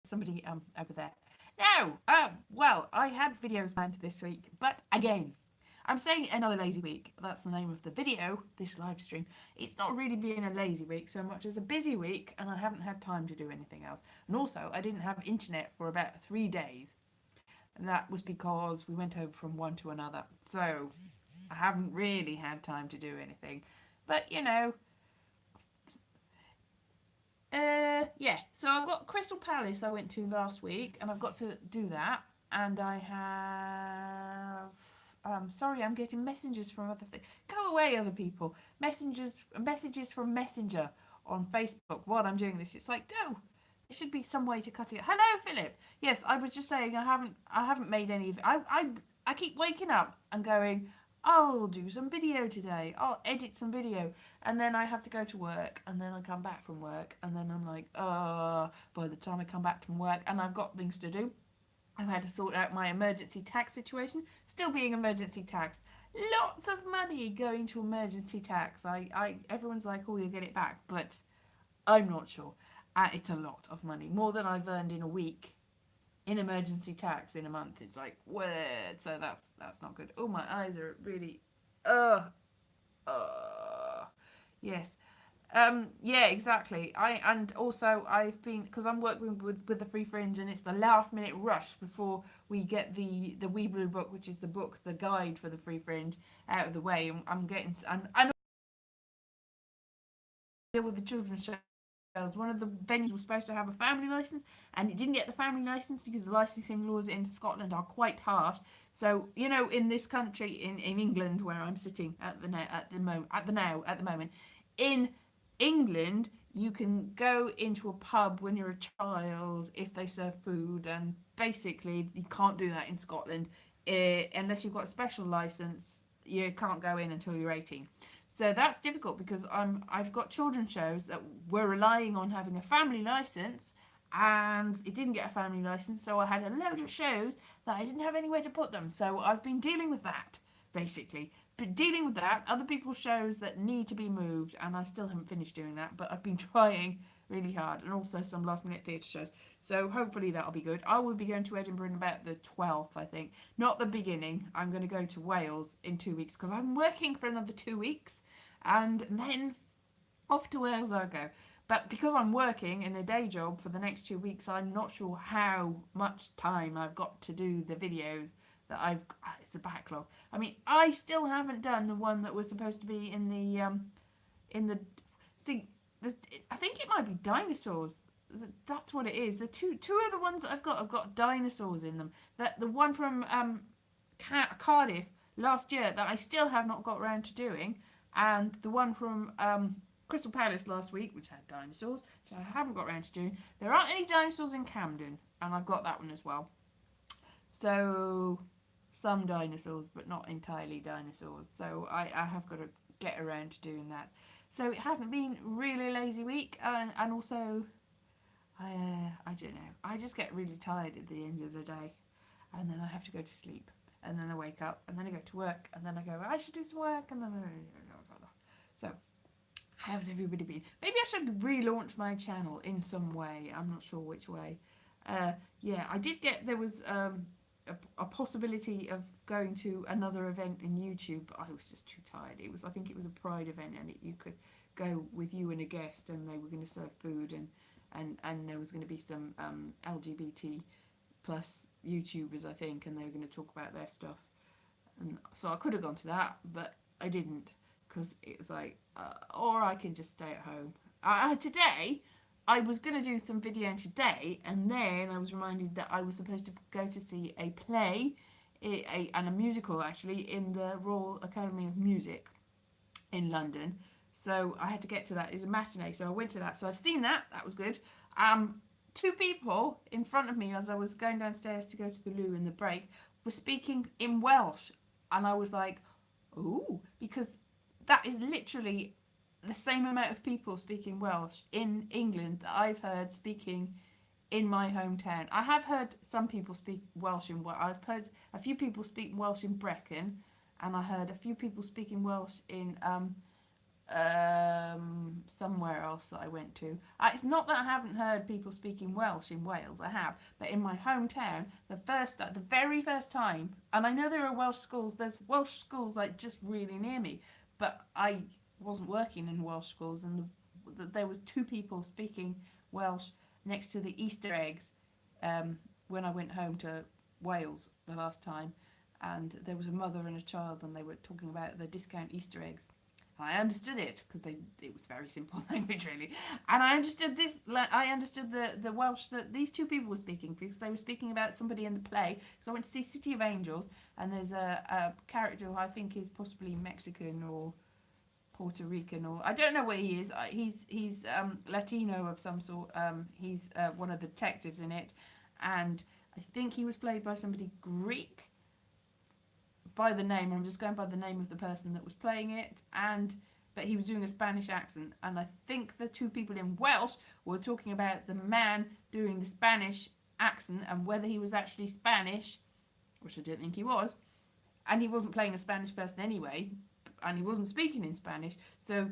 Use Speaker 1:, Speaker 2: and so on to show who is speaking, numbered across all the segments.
Speaker 1: somebody over there. Now, well, I had videos planned this week, but again, I'm saying another lazy week. That's the name of the video, this live stream. It's not really been a lazy week so much as a busy week, and I haven't had time to do anything else. And also, I didn't have internet for about 3 days, and that was because we went over from one to another. So I haven't really had time to do anything. But you know, yeah. So I've got Crystal Palace I went to last week, and I've got to do that. And I have. Sorry, I'm getting messages from other things. Go away, other people. Messages from Messenger on Facebook while I'm doing this. It's like, no, there should be some way to cut it. Hello, Philip. Yes, I was just saying I haven't made any. I keep waking up and going, I'll do some video today. I'll edit some video, and then I have to go to work, and then I come back from work, and then I'm like, by the time I come back from work, and I've got things to do. I've had to sort out my emergency tax situation. Still being emergency taxed. Lots of money going to emergency tax. Everyone's like, oh, you'll get it back, but I'm not sure. It's a lot of money, more than I've earned in a week in emergency tax in a month. It's like, what? So that's not good. Oh, my eyes are really, uh, yes. Yeah, exactly. And also I've been, because I'm working with the Free Fringe, and it's the last minute rush before we get the Wee Blue book, which is the guide for the Free Fringe, out of the way. I'm getting and deal with the children's shows. One of the venues was supposed to have a family license, and it didn't get the family license because the licensing laws in Scotland are quite harsh. So you know, in this country, in England, where I'm sitting at the moment, in England, you can go into a pub when you're a child if they serve food, and basically you can't do that in Scotland unless you've got a special license. You can't go in until you're 18. So that's difficult because I've got children's shows that were relying on having a family license, and it didn't get a family license, so I had a load of shows that I didn't have anywhere to put them. So I've been dealing with that, basically. But dealing with that, other people's shows that need to be moved, and I still haven't finished doing that, but I've been trying really hard, and also some last minute theatre shows. So hopefully that'll be good. I will be going to Edinburgh in about the 12th, I think. Not the beginning. I'm going to go to Wales in 2 weeks because I'm working for another 2 weeks, and then off to Wales I go. But because I'm working in a day job for the next 2 weeks, I'm not sure how much time I've got to do the videos that it's a backlog. I mean, I still haven't done the one that was supposed to be in the see, I think it might be dinosaurs. That's what it is. The two of the ones that I've got dinosaurs in them. That the one from Cardiff last year that I still have not got around to doing, and the one from Crystal Palace last week, which had dinosaurs, which I haven't got around to doing. There aren't any dinosaurs in Camden, and I've got that one as well. So some dinosaurs, but not entirely dinosaurs. So I have got to get around to doing that. So it hasn't been really lazy week, and also I don't know. I just get really tired at the end of the day, and then I have to go to sleep, and then I wake up, and then I go to work, and then I go, I should do some work, and then so. How's everybody been? Maybe I should relaunch my channel in some way. I'm not sure which way. Yeah, I did get, there was a possibility of going to another event in YouTube, but I was just too tired. I think it was a Pride event, and you could go with you and a guest, and they were going to serve food, and there was going to be some LGBT plus YouTubers, I think, and they were going to talk about their stuff. And so I could have gone to that, but I didn't, because it was like, or I can just stay at home. Today, I was going to do some video today, and then I was reminded that I was supposed to go to see a play, and a musical actually, in the Royal Academy of Music in London. So I had to get to that. It was a matinee, so I went to that. So I've seen that. That was good. Two people in front of me as I was going downstairs to go to the loo in the break were speaking in Welsh, and I was like, ooh, because that is literally the same amount of people speaking Welsh in England that I've heard speaking in my hometown. I have heard some people speak Welsh I've heard a few people speak Welsh in Brecon, and I heard a few people speaking Welsh in somewhere else that I went to. It's not that I haven't heard people speaking Welsh in Wales. I have, but in my hometown, the very first time, and I know there are Welsh schools. There's Welsh schools like just really near me, but I wasn't working in Welsh schools, and there was two people speaking Welsh next to the Easter eggs when I went home to Wales the last time, and there was a mother and a child, and they were talking about the discount Easter eggs. I understood it because it was very simple language really, and I understood this. I understood the Welsh that these two people were speaking because they were speaking about somebody in the play. So I went to see City of Angels, and there's a character who I think is possibly Mexican or Puerto Rican, or I don't know where he is. He's Latino of some sort. He's one of the detectives in it, and I think he was played by somebody Greek by the name. I'm just going by the name of the person that was playing it, and but he was doing a Spanish accent, and I think the two people in Welsh were talking about the man doing the Spanish accent and whether he was actually Spanish, which I don't think he was, and he wasn't playing a Spanish person anyway, and he wasn't speaking in Spanish, so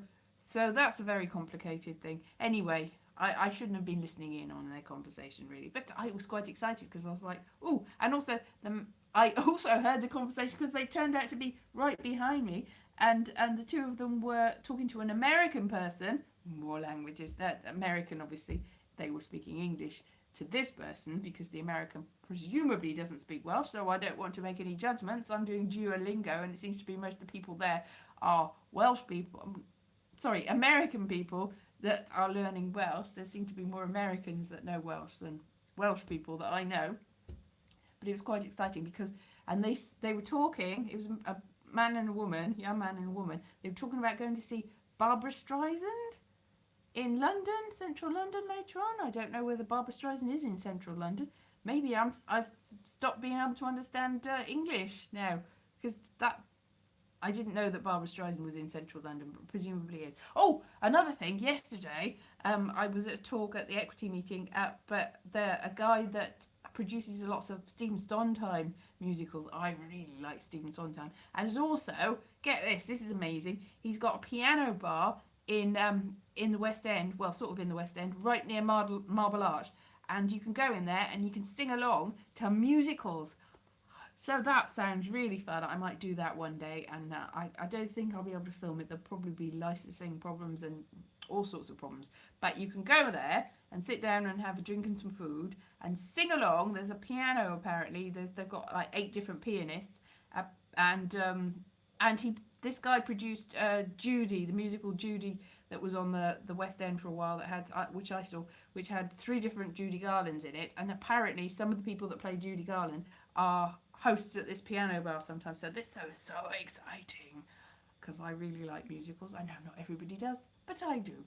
Speaker 1: that's a very complicated thing. Anyway, I shouldn't have been listening in on their conversation really, but I was quite excited because I was like, oh, and also I also heard the conversation because they turned out to be right behind me, and the two of them were talking to an American person. More languages. That American, obviously, they were speaking English to this person because the American presumably doesn't speak Welsh. So I don't want to make any judgments. I'm doing Duolingo, and it seems to be most of the people there are Welsh people. Sorry, American people that are learning Welsh. There seem to be more Americans that know Welsh than Welsh people that I know. But it was quite exciting because, and they were talking. It was a man and a woman, young man and a woman. They were talking about going to see Barbara Streisand in London, central London later on. I don't know whether Barbara Streisand is in central London. Maybe I've stopped being able to understand English now because that. I didn't know that Barbara Streisand was in central London, but presumably is. Oh, another thing. Yesterday, I was at a talk at the equity meeting, but a guy that produces lots of Stephen Sondheim musicals. I really like Stephen Sondheim, and has also, get this is amazing. He's got a piano bar in the West End, well, sort of in the West End, right near Marble Arch, and you can go in there and you can sing along to musicals. So that sounds really fun. I might do that one day, and I don't think I'll be able to film it. There'll probably be licensing problems and all sorts of problems. But you can go there and sit down and have a drink and some food and sing along. There's a piano apparently. They've got like 8 different pianists, and this guy produced Judy, the musical Judy that was on the West End for a while, that had which I saw, which had 3 different Judy Garlands in it, and apparently some of the people that play Judy Garland are hosts at this piano bar sometimes. So this is so exciting because I really like musicals. I know not everybody does, but I do.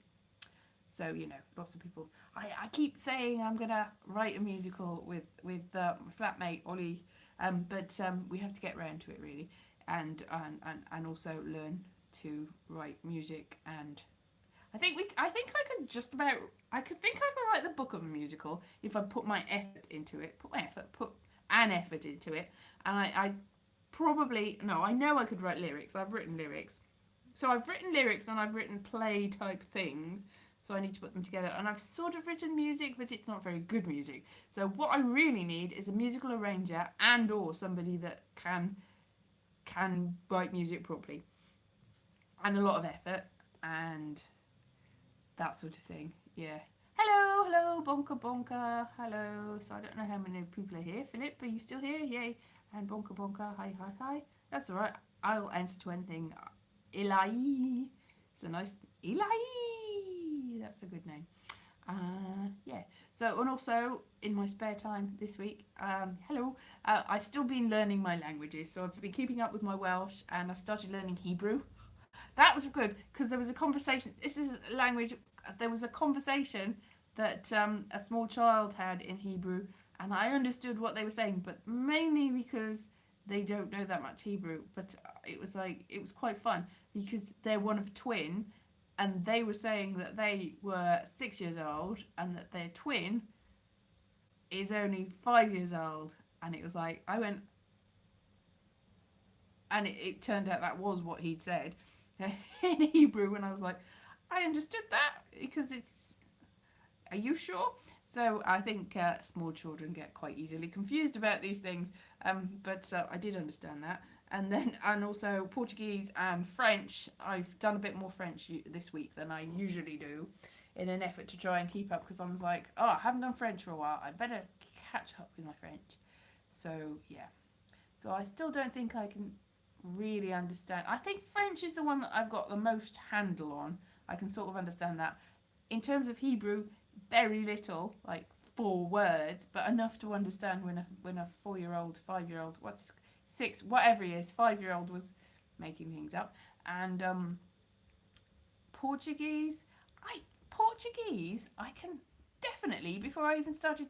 Speaker 1: So lots of people. I keep saying I'm gonna write a musical with my flatmate Ollie, but we have to get round to it really, and also learn to write music. And I think I could write the book of a musical if I put my effort into it. Put an effort into it, and I probably no. I know I could write lyrics. I've written lyrics, so I've written lyrics and I've written play type things. So I need to put them together, and I've sort of written music, but it's not very good music. So what I really need is a musical arranger and or somebody that can write music properly, and a lot of effort and that sort of thing. Yeah. Hello, Bonka Bonka, hello. So I don't know how many people are here. Philip, are you still here? Yay. And Bonka Bonka, hi. That's alright. I'll answer to anything. Eli. It's a nice Eli. That's a good name. Yeah. So, and also in my spare time this week, I've still been learning my languages. So I've been keeping up with my Welsh, and I've started learning Hebrew. That was good because there was a conversation. This is language. There was a conversation that a small child had in Hebrew, and I understood what they were saying, but mainly because they don't know that much Hebrew. But it was quite fun because they're one of twin, and they were saying that they were 6 years old and that their twin is only 5 years old, and it was I went, and it turned out that was what he'd said. in Hebrew, and I was like, I understood that because it's. Are you sure? So I think small children get quite easily confused about these things, but I did understand that. And also Portuguese and French. I've done a bit more French this week than I usually do, in an effort to try and keep up, because I was like, oh, I haven't done French for a while. I better catch up with my French. So yeah. So I still don't think I can really understand. I think French is the one that I've got the most handle on. I can sort of understand that. In terms of Hebrew, very little, like 4 words, but enough to understand when a 4-year-old, 5-year-old, what's 6, whatever he is, 5-year-old was making things up. And Portuguese, I Portuguese, I can definitely, before I even started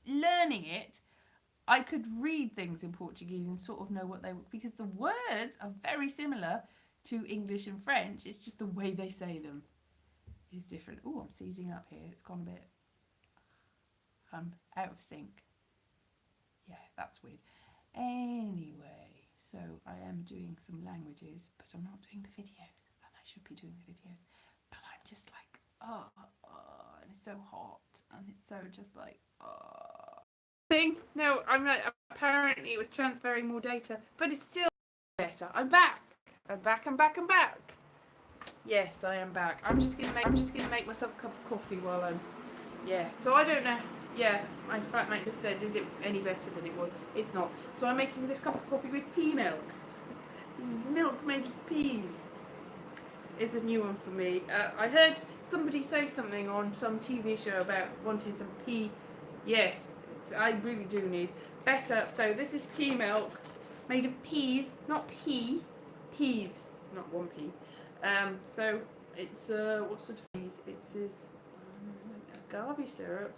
Speaker 1: learning it, I could read things in Portuguese and sort of know what they were, because the words are very similar to English and French. It's just the way they say them is different. Oh, I'm seizing up here. It's gone a bit out of sync. Yeah, that's weird. Anyway, so I am doing some languages, but I'm not doing the videos, and I should be doing the videos. But I'm just like, and it's so hot, and it's so just like, thing. No, I'm like, apparently it was transferring more data, but it's still better. I'm back. I'm back. I'm back. I'm back. Yes, I am back. I'm just gonna make myself a cup of coffee while I'm. Yeah. So I don't know. Yeah, my flatmate just said, is it any better than it was? It's not. So I'm making this cup of coffee with pea milk. This is milk made with peas. It's a new one for me. I heard somebody say something on some TV show about wanting some pea. Yes, I really do need better. So this is pea milk made of peas, not pea, peas, not one pea. So it's what sort of peas? It is agave syrup,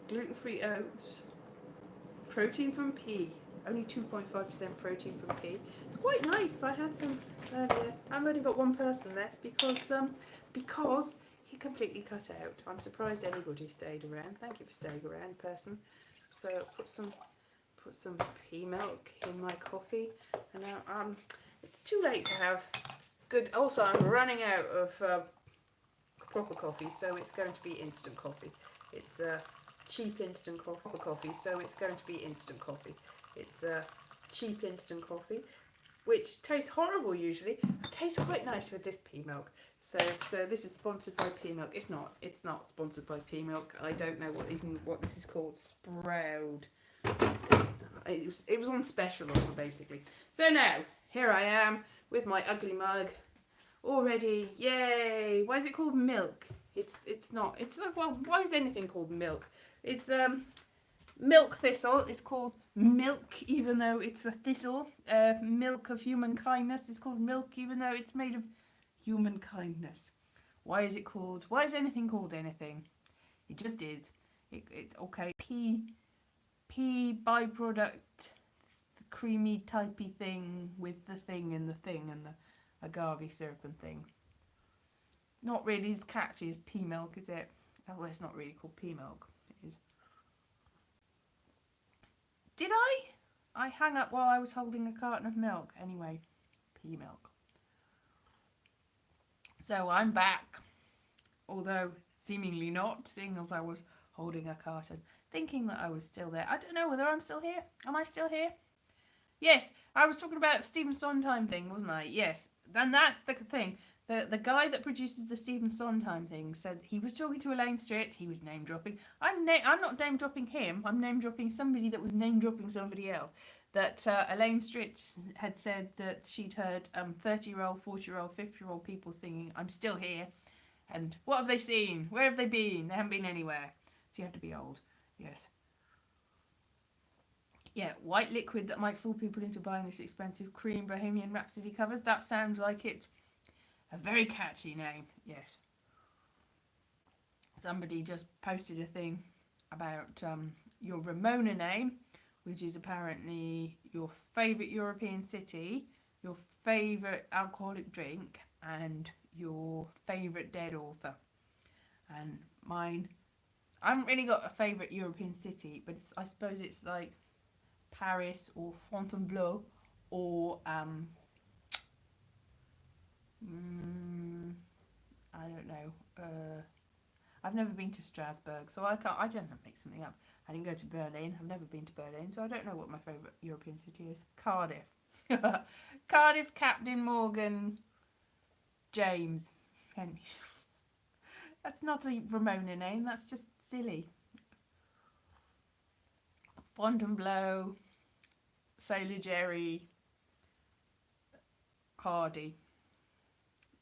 Speaker 1: gluten-free oats, protein from pea. Only 2.5% protein from pea. It's quite nice. I had some earlier. I've only got one person left because he completely cut out. I'm surprised anybody stayed around. Thank you for staying around, person. So put some pea milk in my coffee, and now it's too late to have good. Also, I'm running out of proper coffee, so it's going to be instant coffee. It's cheap instant coffee, so it's going to be instant coffee. It's cheap instant coffee, which tastes horrible usually. It tastes quite nice with this pea milk. So this is sponsored by pea milk. It's not. It's not sponsored by pea milk. I don't know what this is called. Sprout. It was on special offer basically. So now here I am with my ugly mug already. Yay! Why is it called milk? It's not. It's well. Why is anything called milk? It's milk thistle is called milk, even though it's a thistle. Milk of human kindness is called milk, even though it's made of human kindness. Why is it called? Why is anything called anything? It just is. It's okay. Pea byproduct, the creamy typey thing with the thing and the agave syrup and thing. Not really as catchy as pea milk, is it? Oh, well, it's not really called pea milk. It is. Did I? I hung up while I was holding a carton of milk. Anyway, pea milk. So I'm back, although seemingly not, seeing as I was holding a carton, thinking that I was still there. I don't know whether I'm still here. Am I still here? Yes, I was talking about the Stephen Sondheim thing, wasn't I? Yes, and that's the thing. The guy that produces the Stephen Sondheim thing said he was talking to Elaine Stritch. He was name dropping. I'm not name dropping him. I'm name dropping somebody that was name dropping somebody else. That Elaine Stritch had said that she'd heard 30-year-old, 40-year-old, 50-year-old people singing "I'm Still Here," and what have they seen? Where have they been? They haven't been anywhere. So you have to be old. Yes. Yeah, white liquid that might fool people into buying this expensive Cream Bohemian Rhapsody covers. That sounds like it. A very catchy name, yes. Somebody just posted a thing about your Ramona name, which is apparently your favourite European city, your favourite alcoholic drink, and your favourite dead author. And mine, I haven't really got a favourite European city, but I suppose it's like Paris or Fontainebleau or Mm, I don't know. I've never been to Strasbourg, so I can't. I don't know. Make something up. I didn't go to Berlin. I've never been to Berlin, so I don't know what my favourite European city is. Cardiff. Cardiff, Captain Morgan, James. Henry. That's not a Ramona name. That's just silly. Fontainebleau, Sailor Jerry, Hardy.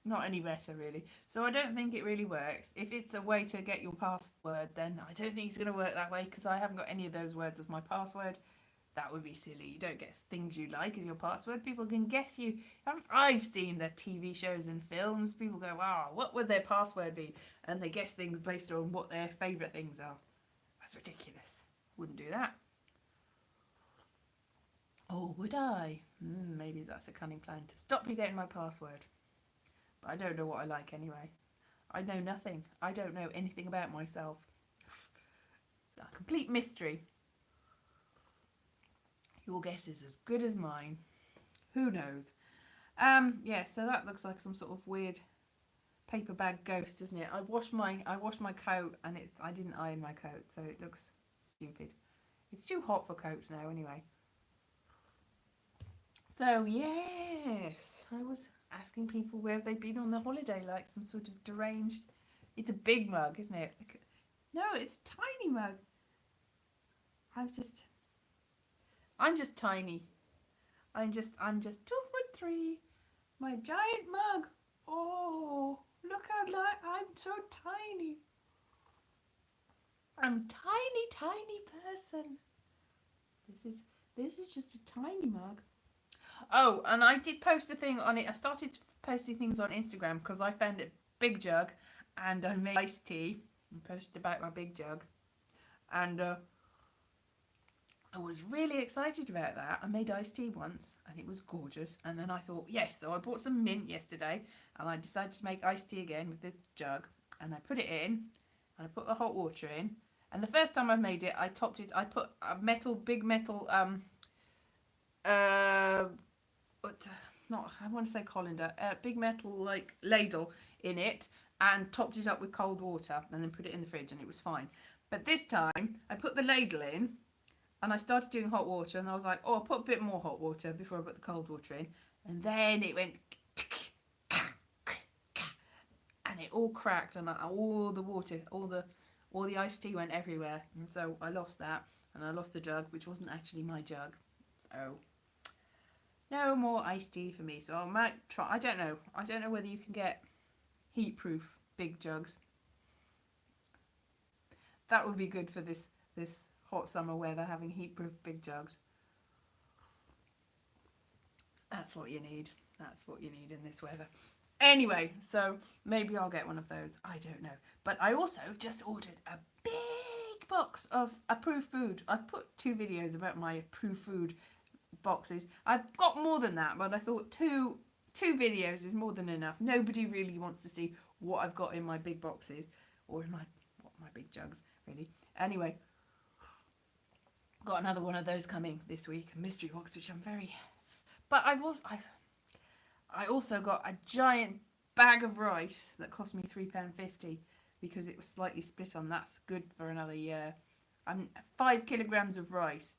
Speaker 1: Not any better, really. So I don't think it really works. If it's a way to get your password, then I don't think it's going to work that way because I haven't got any of those words as my password. That would be silly. You don't get things you like as your password. People can guess you. I've seen the TV shows and films. People go, wow, what would their password be? And they guess things based on what their favourite things are. That's ridiculous. Wouldn't do that. Or would I? Maybe that's a cunning plan to stop you getting my password. But I don't know what I like anyway. I know nothing. I don't know anything about myself. A complete mystery. Your guess is as good as mine. Who knows? Yeah, so that looks like some sort of weird paper bag ghost, doesn't it? I washed my coat and I didn't iron my coat, so it looks stupid. It's too hot for coats now anyway. So yes, I was asking people where they've been on the holiday, like some sort of deranged. It's a big mug, isn't it? No, it's a tiny mug. I'm just tiny. I'm just 2'3". My giant mug. Oh, look how I'm so tiny. I'm tiny person. This is just a tiny mug. Oh, and I did post a thing on it. I started posting things on Instagram because I found a big jug, and I made iced tea and posted about my big jug, and I was really excited about that. I made iced tea once and it was gorgeous. And then I thought, yes, so I bought some mint yesterday and I decided to make iced tea again with the jug. And I put it in and I put the hot water in. And the first time I made it, I topped it. I put a big metal, I want to say colander, big metal like ladle in it and topped it up with cold water and then put it in the fridge and it was fine. But this time I put the ladle in and I started doing hot water and I was like, oh, I'll put a bit more hot water before I put the cold water in. And then it went and it all cracked and all the water, all the iced tea went everywhere. And so I lost that and I lost the jug, which wasn't actually my jug. So no more iced tea for me. So I might try. I don't know whether you can get heat-proof big jugs. That would be good for this hot summer weather, having heat-proof big jugs. That's what you need. That's what you need in this weather. Anyway, so maybe I'll get one of those. I don't know. But I also just ordered a big box of approved food. I've put 2 videos about my approved food boxes. I've got more than that, but I thought two videos is more than enough. Nobody really wants to see what I've got in my big boxes or in my big jugs, really. Anyway, got another one of those coming this week, a mystery box, which I'm very. But I also got a giant bag of rice that cost me £3.50 because it was slightly split on. That's good for another year. 5 kilograms of rice.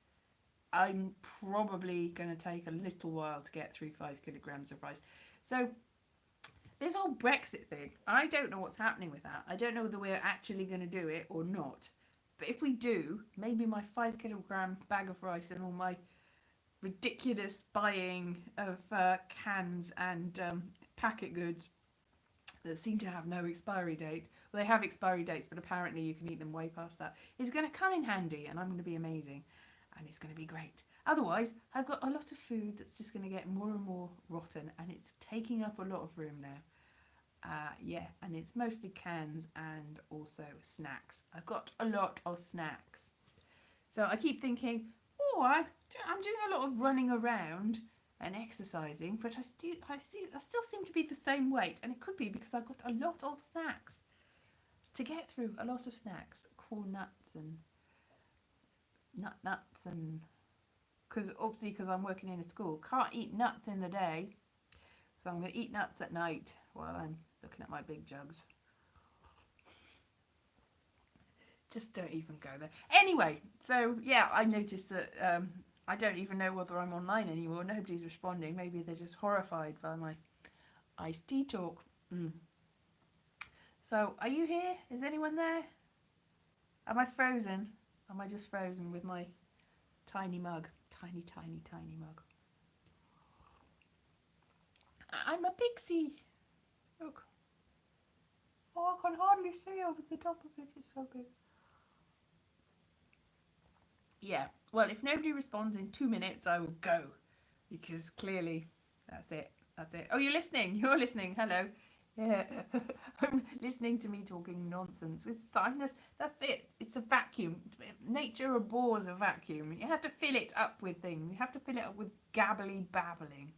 Speaker 1: I'm probably going to take a little while to get through 5 kilograms of rice. So this whole Brexit thing, I don't know what's happening with that. I don't know whether we're actually going to do it or not. But if we do, maybe my 5 kilogram bag of rice and all my ridiculous buying of cans and packet goods that seem to have no expiry date. Well, they have expiry dates, but apparently you can eat them way past that. It's going to come in handy, and I'm going to be amazing, and it's going to be great. Otherwise, I've got a lot of food that's just going to get more and more rotten, and it's taking up a lot of room now. Yeah, and it's mostly cans and also snacks. I've got a lot of snacks. So I keep thinking, oh, I'm doing a lot of running around and exercising, but I still seem to be the same weight, and it could be because I've got a lot of snacks to get through. A lot of snacks, corn nuts and nuts, and because I'm working in a school, can't eat nuts in the day, so I'm going to eat nuts at night. while I'm looking at my big jugs. Just don't even go there. Anyway, so yeah, I noticed that I don't even know whether I'm online anymore. Nobody's responding. Maybe they're just horrified by my iced tea talk. So, are you here? Is anyone there? Am I frozen? Am I just frozen with my tiny mug? Tiny, tiny, tiny mug. I'm a pixie. Look. Oh, I can hardly see over the top of it. It's so big. Yeah. Well, if nobody responds in 2 minutes, I will go. Because clearly, that's it. That's it. Oh, you're listening. You're listening. Hello. Yeah. Listening to me talking nonsense. It's sinus. That's it. It's a vacuum. Nature abhors a vacuum. You have to fill it up with things. You have to fill it up with gabbly babbling.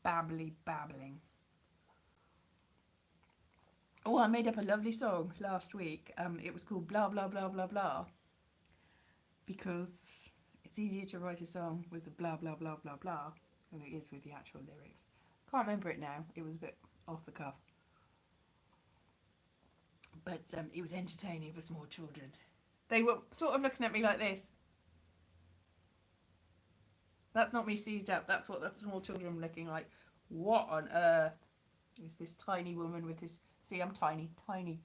Speaker 1: Babbly babbling. Oh, I made up a lovely song last week. It was called Blah Blah Blah Blah Blah. Because it's easier to write a song with the blah blah blah blah blah than it is with the actual lyrics. Can't remember it now. It was a bit off the cuff. But it was entertaining for small children. They were sort of looking at me like this. That's not me seized up. That's what the small children were looking like. What on earth is this tiny woman with this... See, I'm tiny, tiny.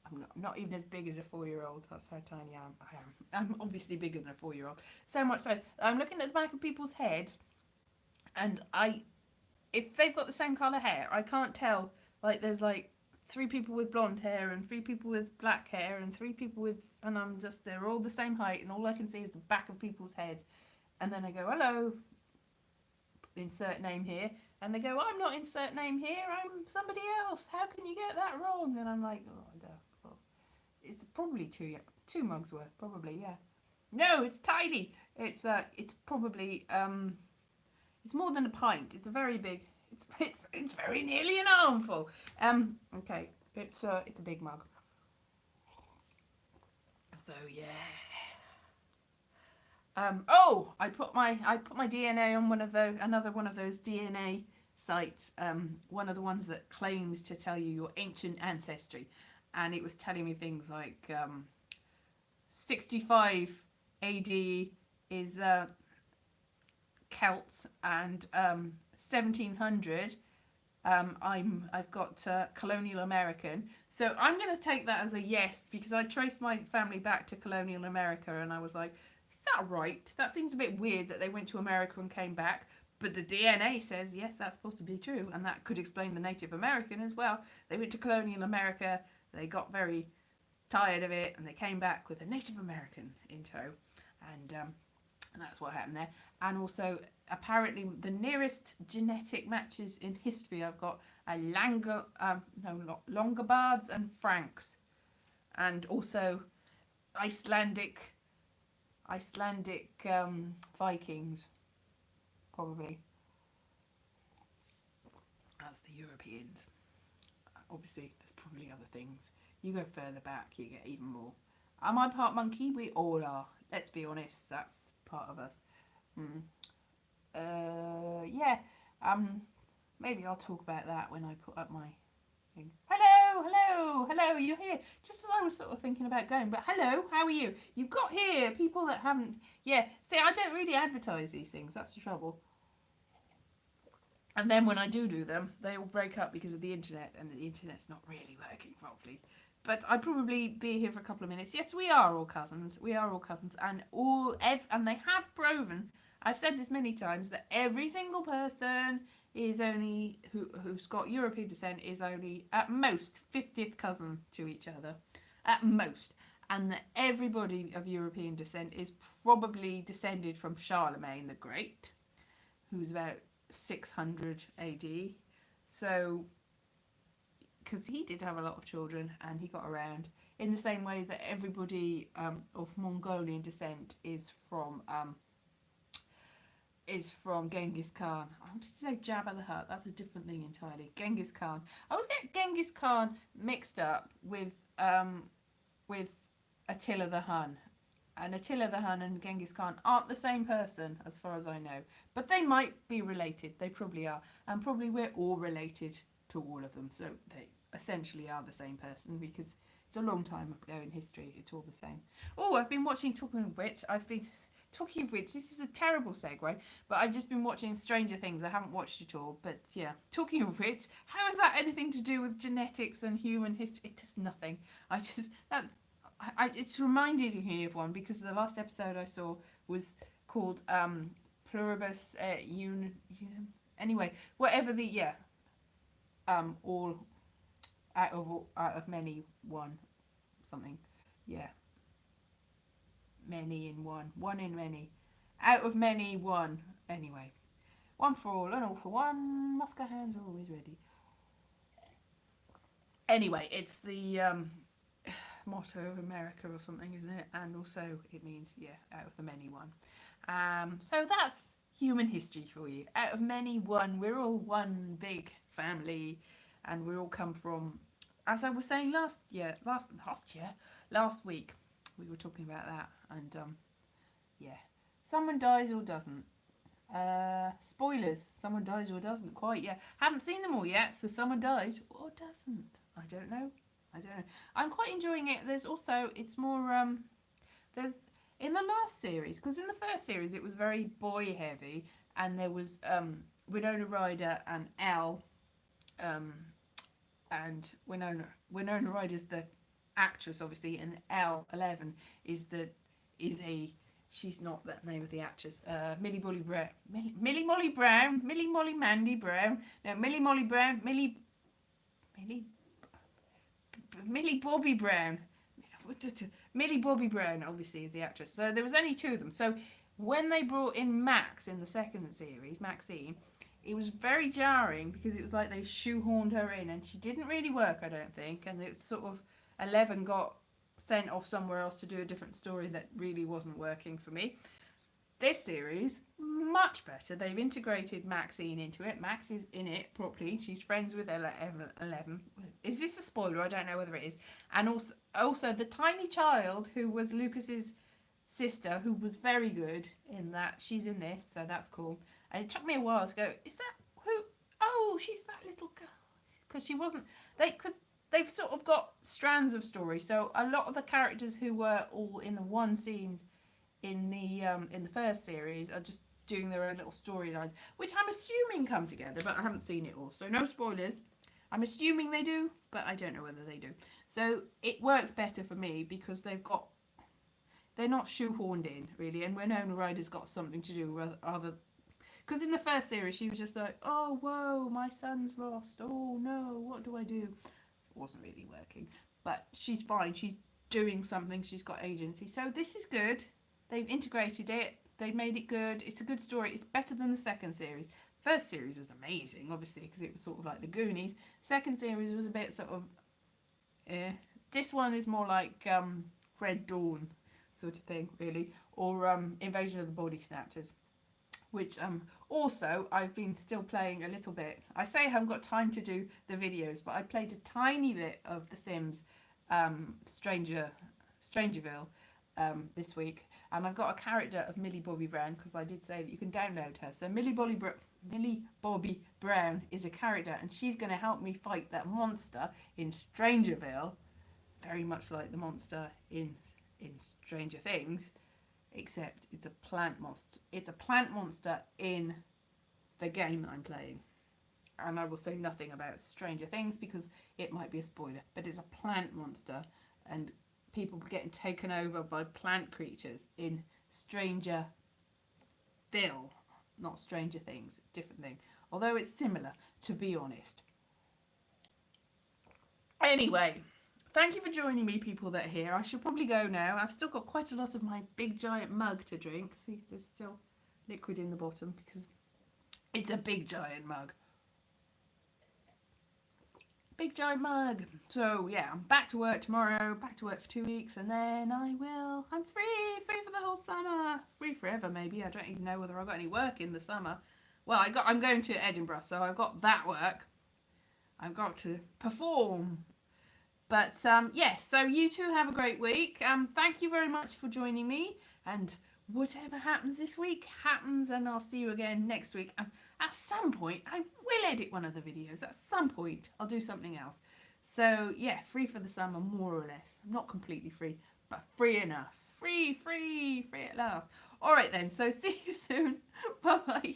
Speaker 1: I'm not even as big as a 4-year-old. That's how tiny I am. I'm obviously bigger than a 4-year-old. So much so, I'm looking at the back of people's heads, and if they've got the same colour hair, I can't tell. Like, there's like 3 people with blonde hair, and 3 people with black hair, and 3 people with... And they're all the same height, and all I can see is the back of people's heads. And then I go, hello, insert name here. And they go, I'm not insert name here, I'm somebody else. How can you get that wrong? And I'm like, oh, it's probably 2 mugs worth, probably, yeah. No, it's tiny. It's probably it's more than a pint. It's a very big. It's very nearly an armful. Okay, it's a big mug. So yeah. Oh, I put my DNA on another one of those DNA sites. One of the ones that claims to tell you your ancient ancestry, and it was telling me things like 65 AD is Celts, and 1700 I've got colonial American. So I'm going to take that as a yes, because I traced my family back to colonial America, and I was like, is that right? That seems a bit weird that they went to America and came back. But the DNA says, yes, that's supposed to be true. And that could explain the Native American as well. They went to colonial America, they got very tired of it, and they came back with a Native American in tow. And that's what happened there. And also, apparently, the nearest genetic matches in history I've got are Longobards and Franks. And also Icelandic Vikings, probably. That's the Europeans. Obviously, there's probably other things. You go further back, you get even more. Am I part monkey? We all are. Let's be honest, that's part of us. Yeah. Maybe I'll talk about that when I put up my thing. Hello, you're here. Just as I was sort of thinking about going, but hello, how are you? You've got here people that haven't... Yeah, see, I don't really advertise these things, that's the trouble. And then when I do them, they all break up because of the internet, and the internet's not really working properly. But I'd probably be here for a couple of minutes. Yes, we are all cousins. We are all cousins, and and they have proven. I've said this many times that every single person is only who's got European descent is only at most 50th cousin to each other, at most, and that everybody of European descent is probably descended from Charlemagne the Great, who's about 600 AD. So, because he did have a lot of children and he got around, in the same way that everybody of Mongolian descent is from Genghis Khan. I wanted to say Jabba the Hutt. That's a different thing entirely. Genghis Khan. I always get Genghis Khan mixed up with Attila the Hun. And Attila the Hun and Genghis Khan aren't the same person, as far as I know. But they might be related. They probably are. And probably we're all related to all of them. So they essentially are the same person because it's a long time ago in history. It's all the same. Oh, I've been watching, talking of which, this is a terrible segue, but I've just been watching Stranger Things. I haven't watched it all, but yeah. Talking of which, how has that anything to do with genetics and human history? It does nothing. It's reminded me of one because the last episode I saw was called Pluribus anyway, whatever the all out of many one something, yeah, many in one in many, out of many one, anyway, one for all and all for one, Moscow hands always ready. Anyway, it's the motto of America or something, isn't it? And also it means, yeah, out of the many one. So that's human history for you. Out of many one, we're all one big family, and we all come from, as I was saying last week, we were talking about that, and yeah, someone dies or doesn't. Spoilers, someone dies or doesn't quite yet. Haven't seen them all yet, so someone dies or doesn't. I don't know. I'm quite enjoying it. There's also, it's more, there's, in the last series, because in the first series it was very boy heavy, and there was Winona Ryder and Elle, and Winona Ryder's the actress obviously, and Elle 11 is she's not the name of the actress. Millie Molly Brown, Millie Molly Brown, Millie Molly Mandy Brown, no, Millie Molly Brown, Millie Bobby Brown. Millie Bobby Brown obviously is the actress. So there was only two of them. So when they brought in Max in the second series, Maxine, it was very jarring because it was like they shoehorned her in, and she didn't really work, I don't think. And it's sort of 11 got sent off somewhere else to do a different story that really wasn't working for me. This series, much better. They've integrated Maxine into it. Max is in it properly. She's friends with 11. Is this a spoiler? I don't know whether it is. And also the tiny child who was Lucas's sister, who was very good in that. She's in this, so that's cool. And it took me a while to go, is that who? Oh, she's that little girl. Because she wasn't. They've sort of got strands of story. So a lot of the characters who were all in the one scene in the first series are just doing their own little storylines, which I'm assuming come together, but I haven't seen it all, so no spoilers. I'm assuming they do, but I don't know whether they do. So it works better for me because they're not shoehorned in really, and Winona Ryder's got something to do with other. Because in the first series she was just like, oh whoa, my son's lost. Oh no, what do I do? It wasn't really working, but she's fine. She's doing something. She's got agency. So this is good. They've integrated it. They've made it good. It's a good story. It's better than the second series. First series was amazing, obviously, because it was sort of like the Goonies. Second series was a bit sort of, This one is more like Red Dawn sort of thing, really, or Invasion of the Body Snatchers, which also I've been still playing a little bit. I say I haven't got time to do the videos, but I played a tiny bit of The Sims Strangerville this week. And I've got a character of Millie Bobby Brown because I did say that you can download her. So Millie Bobby Brown is a character, and she's going to help me fight that monster in Strangerville, very much like the monster in Stranger Things, except it's a plant monster. It's a plant monster in the game that I'm playing. And I will say nothing about Stranger Things because it might be a spoiler, but it's a plant monster, and people getting taken over by plant creatures in Strangerville, not Stranger Things, different thing. Although it's similar, to be honest. Anyway, thank you for joining me, people that are here. I should probably go now. I've still got quite a lot of my big giant mug to drink. See, there's still liquid in the bottom because it's a big giant mug. Big giant mug. So yeah, I'm back to work tomorrow, back to work for 2 weeks, and then I'm free for the whole summer, free forever maybe. I don't even know whether I've got any work in the summer. Well, I'm going to Edinburgh, so I've got that work. I've got to perform. But yes, so you two have a great week. Thank you very much for joining me, and whatever happens this week happens, and I'll see you again next week. And at some point, I will edit one of the videos. At some point, I'll do something else. So yeah, free for the summer, more or less. I'm not completely free, but free enough. Free at last. All right then. So see you soon. Bye bye.